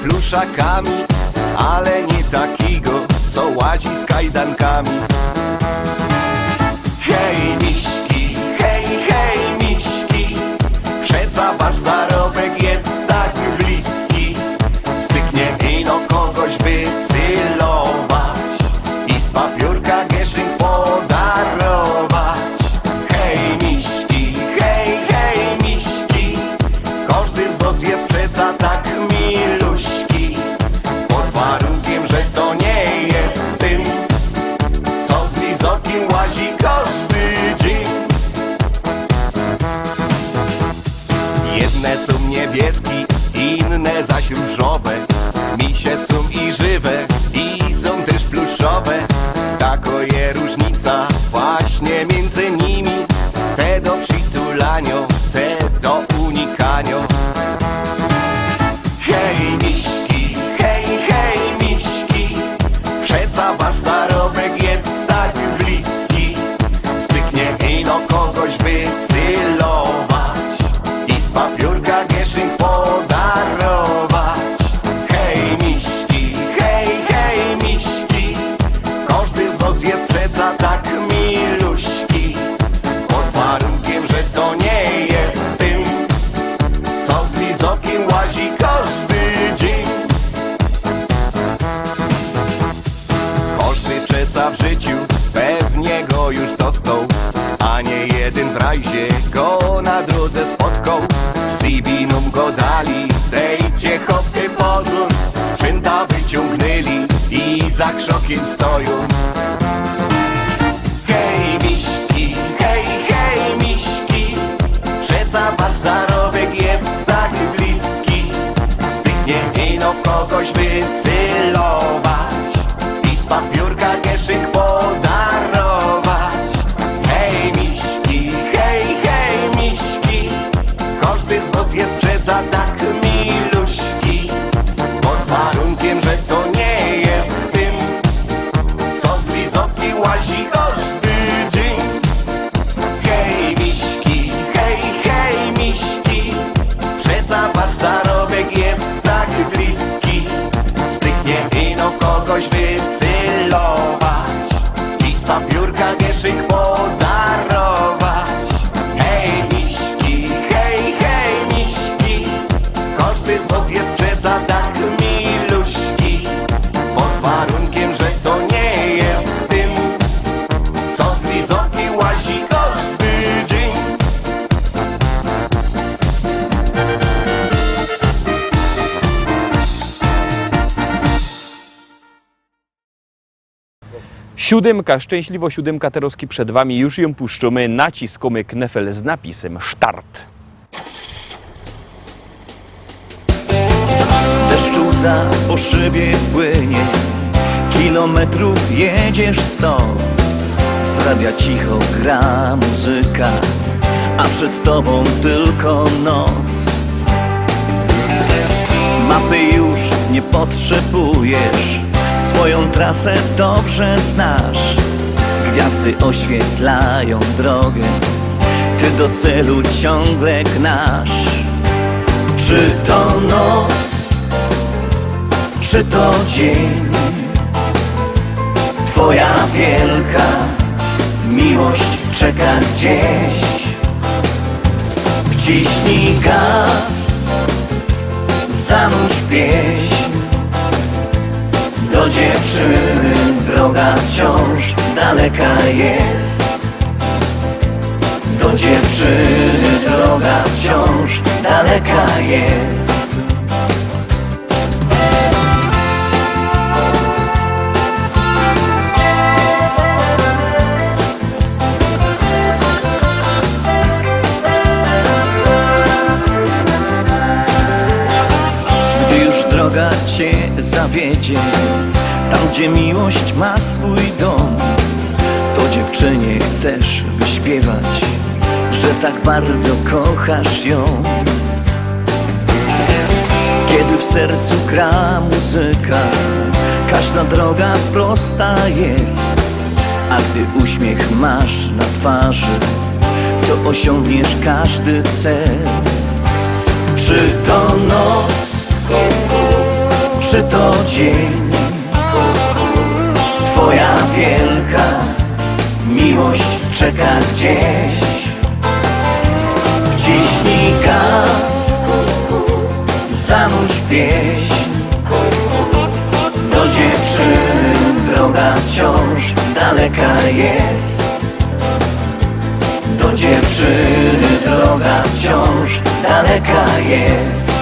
pluszakami, ale nie takiego, co łazi z kajdankami. Hej miśki, hej miśki, przeca wasz zarobek jest tak bliski. Styknie ino kogoś wycylować i z papiórka gieszyn podarować. Hej miśki, hej miśki, każdy z was jest przeca tak miluśki, pod warunkiem, że to nie jest tym, co z lizokiem łazi każdy dzień. Jedne są niebieski, inne zaś różowe, misie są i żywe, i są też pluszowe. Tako je różnica właśnie między nimi, te do przytulanio, te do unikania. Hej miśki, hej miśki, przeca wasz zarobek jest tak bliski. Styknie ino kogoś wycylować i z papiórka gieszyn podarować. Hej miśki, hej miśki, każdy z was jest przeca tak miluśki, pod warunkiem, że to nie jest tym, co z lizokiem łazi każdy dzień. Każdy przeca w życiu pewnie go już dostał, a nie jeden w rajzie go na drodze spotkał. W Sibinum go dali, dejcie chopy pozór, sprzęta wyciągnęli i za krzokiem stoją. Hej miśki, hej miśki, przeca wasz zarobek jest tak bliski. Styknie ino kogoś wycylować i z papiórka gieszyn podarować. Hej miśki, hej miśki, każdy z was jest przeca tak miluśki, pod warunkiem, że to nie jest tym, co z lizoki łazi każdy dzień. Hej miśki, hej miśki, przeca wasz zarobek jest tak bliski. Styknie ino kogoś wycylować i z papiórka gieszyn podarować. Hej miśki, hej miśki, każdy z was jest przeca tak miluśki, pod warunkiem, że to nie jest tym, co z lizoki łazi każdy dzień. Siódemka, szczęśliwo siódemka Teroski przed wami, już ją puszczamy, naciskamy knefel z napisem start. Deszczu łza po szybie płynie, kilometrów jedziesz 100. Z radia cicho gra muzyka, a przed tobą tylko noc. Mapy już nie potrzebujesz, swoją trasę dobrze znasz. Gwiazdy oświetlają drogę, ty do celu ciągle gnasz. Czy to noc, czy to dzień, twoja wielka miłość czeka gdzieś. Wciśnij gaz, zanurz pieśń, do dziewczyny droga wciąż daleka jest. Do dziewczyny droga wciąż daleka jest. Gdy już droga cię zawiedzie, tam gdzie miłość ma swój dom, to dziewczynie chcesz wyśpiewać, że tak bardzo kochasz ją. Kiedy w sercu gra muzyka, każda droga prosta jest, a gdy uśmiech masz na twarzy, to osiągniesz każdy cel. Czy to noc, czy to dzień? Twoja wielka miłość czeka gdzieś. Wciśnij gaz, zanurz pieśń. Do dziewczyny droga wciąż daleka jest. Do dziewczyny droga wciąż daleka jest.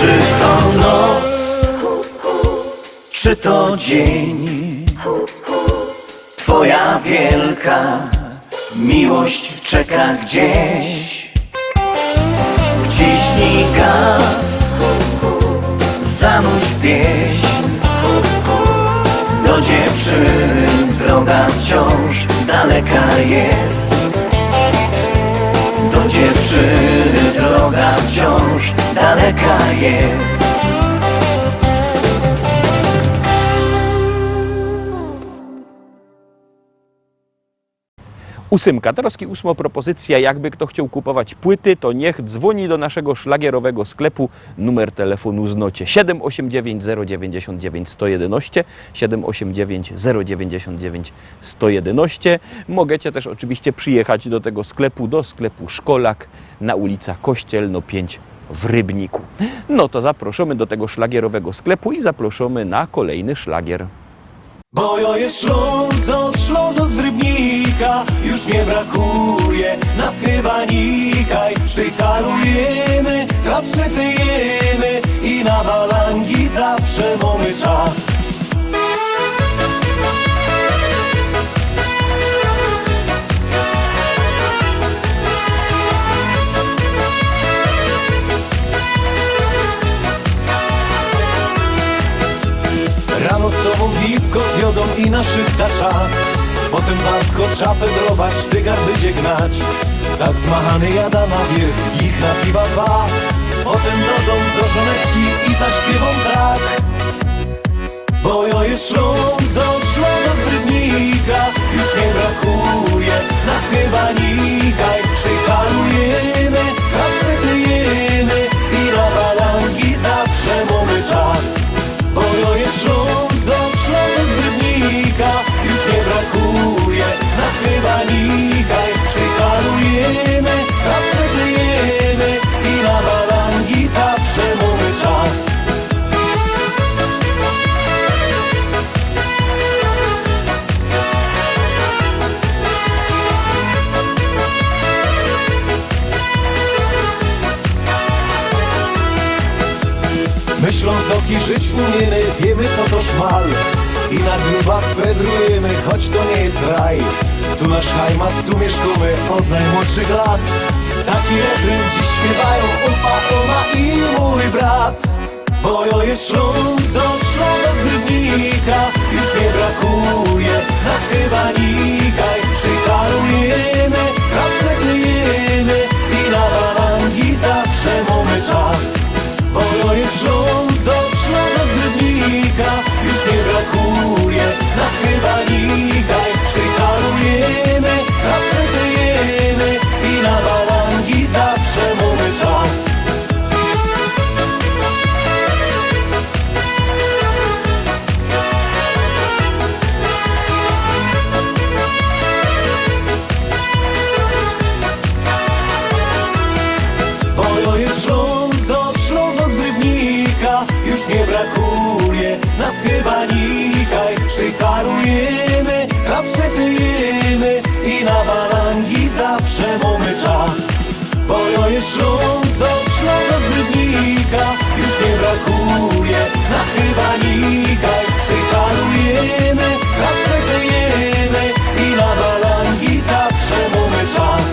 Czy to noc, czy to dzień? Twoja wielka miłość czeka gdzieś. Wciśnij gaz, zanurz pieśń. Do dziewczyny droga wciąż daleka jest. Do dziewczyny droga wciąż daleka jest. Ósemka. Teraz ósma propozycja. Jakby kto chciał kupować płyty, to niech dzwoni do naszego szlagierowego sklepu. Numer telefonu znocie 789 099 111 789 099 111. Możecie też oczywiście przyjechać do tego sklepu, do sklepu Szkolak na ulica Kościelno 5 w Rybniku. No to zaproszamy do tego szlagierowego sklepu i zaproszamy na kolejny szlagier. Bo ja jest Ślązok, Ślązok z Rybnika, już nie brakuje nas chyba nikaj. Sztycharujemy, chleb przetyjemy i na balangi zawsze mamy czas. Rano z tobą gipko z jodą i na szychta czas. Potem wartko szafę drować, sztygar będzie gnać. Tak zmachany jada na wierzch, ich na piwa dwa. Potem do domu do żoneczki i zaśpiewą tak. Bo ja jest Ślązok, Ślązok z Rybnika, już nie brakuje nas chyba nikaj. Sztycharujemy, chleb przetyjemy i na balangi zawsze mamy czas. Bo ja jest Ślązok, Ślązok z Rybnika, już nie brakuje nas chyba nikaj. Sztycharujemy, chleb przetyjemy i na balangi zawsze mamy czas. My Ślązoki żyć umiemy, wiemy co to szmal. I na grubach wędrujemy, choć to nie jest raj. Tu nasz hajmat, tu mieszkamy od najmłodszych lat. Taki refren dziś śpiewają opa, oma i mój brat. Bo ja jest Ślązok, Ślązok z Rybnika, już nie brakuje nas chyba nikaj. Sztycharujemy, chleb przetyjemy i na balangi zawsze mamy czas. Bo ja jest Ślązok, Ślązok z Rybnika, już nie brakuje nas chyba nikaj. Sztycharujemy, chleb przetyjemy i na balangi zawsze mamy czas. Bo ja jest Ślązok, Ślązok z Rybnika, już nie brakuje nas chyba nikaj. Sztycharujemy, chleb przetyjemy i na balangi zawsze mamy czas. Bo ja jest Ślązok, Ślązok z Rybnika, już nie brakuje nas chyba nikaj. Sztycharujemy, chleb przetyjemy i na balangi zawsze mamy czas.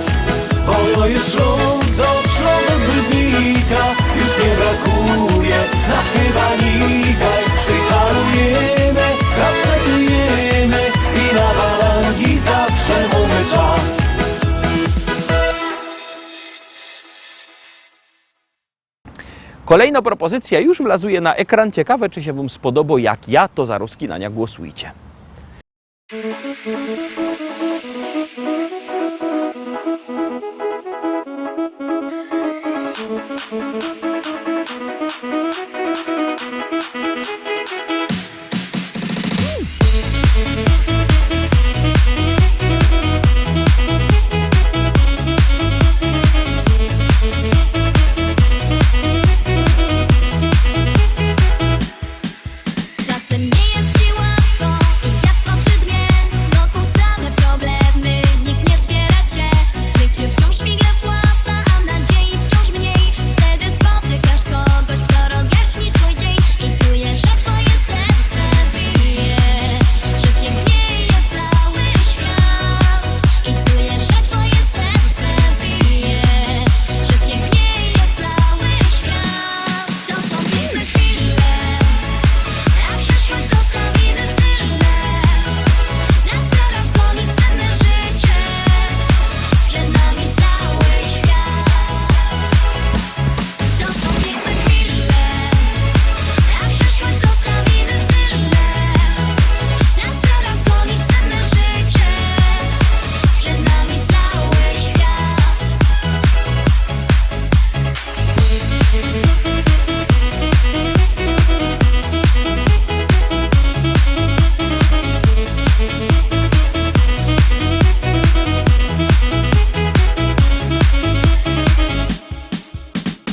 Bo ja jest Ślązok, Ślązok z Rybnika, już nie brakuje nas chyba nikaj. Sztycharujemy, chleb przetyjemy i na balangi zawsze mamy czas. Kolejna propozycja już wlazuje na ekran. Ciekawe, czy się Wam spodoba, jak ja, to za rozkinania głosujcie. Czasem nie jest ci łatwo i wiatr oczy dmie. Wokół same problemy, nikt nie wspiera cię. Życie wciąż figle płata, a nadziei wciąż mniej. Wtedy spotykasz kogoś, kto rozjaśni twój dzień i czujesz, że twoje serce bije, że pięknieje cały świat. I czujesz, że twoje serce bije, że pięknieje cały świat. To są piękne chwile, a przyszłość zostawimy w tyle. Czas teraz goni senne życie, przed nami cały świat. To są piękne chwile, a przyszłość zostawimy w tyle. Czas teraz goni senne życie, przed nami cały świat.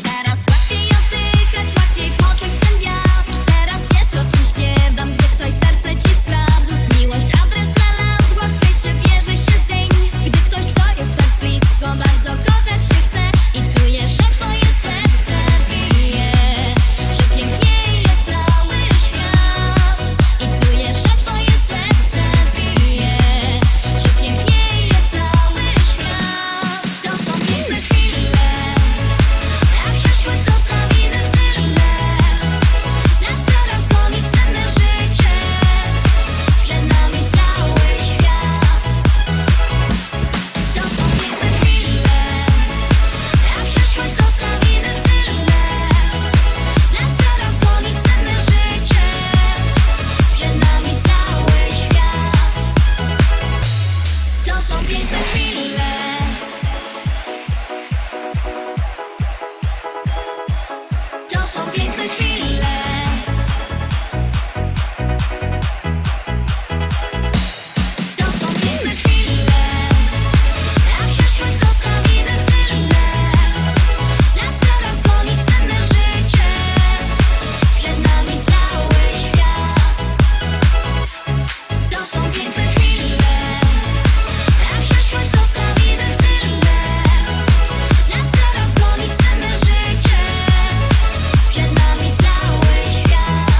Teraz łatwiej oddychać, łatwiej poczuć ten wiatr. Teraz wiesz, o czym śpiewam, gdy ktoś serce ci skradł. Miłość adres znalazła, szczęście bierze się zeń. Gdy ktoś, kto jest tak blisko, bardzo kochać się chce. I czujesz, że twoje serce bije, że pięknieje cały świat. I czujesz, że twoje serce bije, że pięknieje cały świat. To są piękne chwile, a przyszłość zostawimy w tyle. Czas teraz goni senne życie, przed nami cały świat. To są piękne chwile, a przyszłość zostawimy w tyle. Czas teraz goni senne życie, przed nami cały świat. To są piękne chwile. To są piękne chwile. To są piękne chwile, a przyszłość zostawimy w tyle. Czas teraz goni senne życie, przed nami cały świat. To są piękne chwile, a przyszłość zostawimy w tyle. Czas teraz goni senne życie, przed nami cały świat.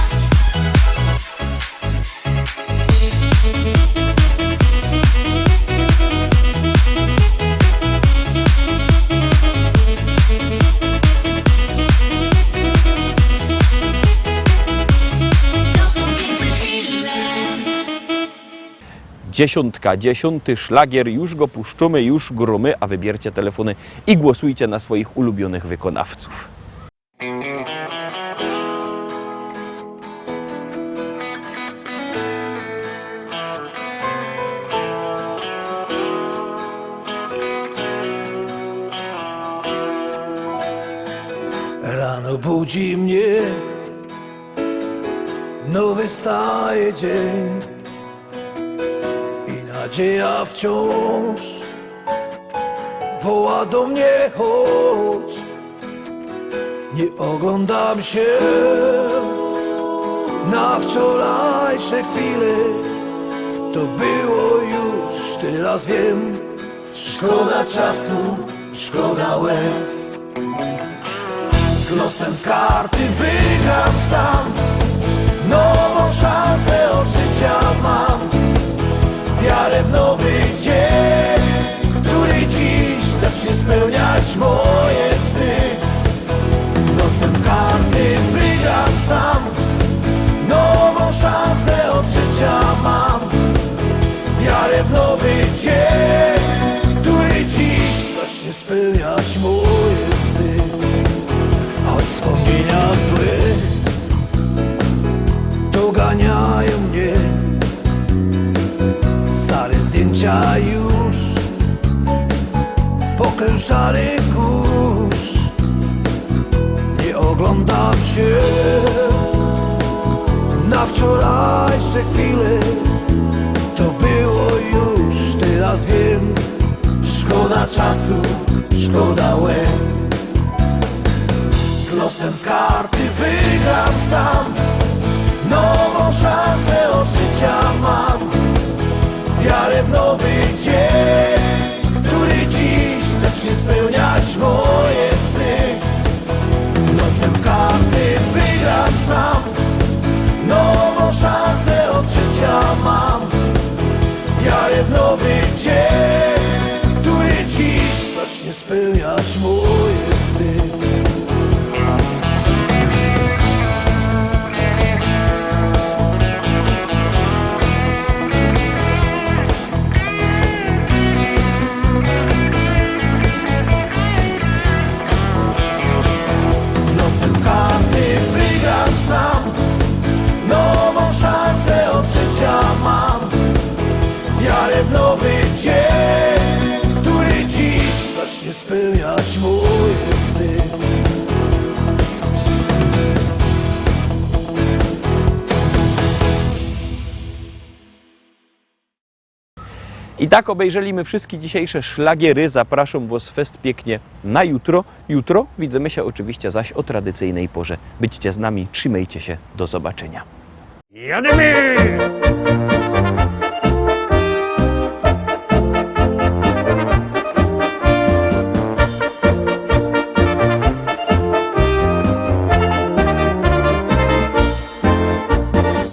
To są piękne chwile. Dziesiątka, 10. szlagier, już go puszczymy, już gromy, a wybiercie telefony i głosujcie na swoich ulubionych wykonawców. Rano budzi mnie nowy staje dzień i nadzieja wciąż woła do mnie, chodź. Nie oglądam się na wczorajsze chwile, to było już, teraz wiem. Szkoda czasu, szkoda łez. Z losem w karty wygram sam, nową szansę od życia mam. Wiarę w nowy dzień, który dziś zacznie spełniać moje sny. Z losem w karty wygram sam, nową szansę od życia mam. Wiarę w nowy dzień, który dziś zacznie spełniać moje sny. Choć wspomnienia szary kurz. Nie oglądam się na wczorajsze chwile. To było już, teraz wiem. Szkoda czasu, szkoda łez. Z losem w karty wygram sam. Nową szansę od życia mam. Wiarę w nowy dzień, który dziś zacznie spełniać moje sny. Z losem w karty wygram sam. Nową szansę od życia mam. Wiarę w nowy dzień, który dziś zacznie spełniać moje sny. Z losem w karty wygram sam. Nową szansę od życia mam. Wiarę w nowy dzień, który dziś zacznie spełniać moje sny. I tak obejrzeliśmy wszystkie dzisiejsze szlagiery. Zapraszam Was fest pięknie na jutro. Jutro widzimy się oczywiście zaś o tradycyjnej porze. Byćcie z nami, trzymajcie się, do zobaczenia. Jadymy!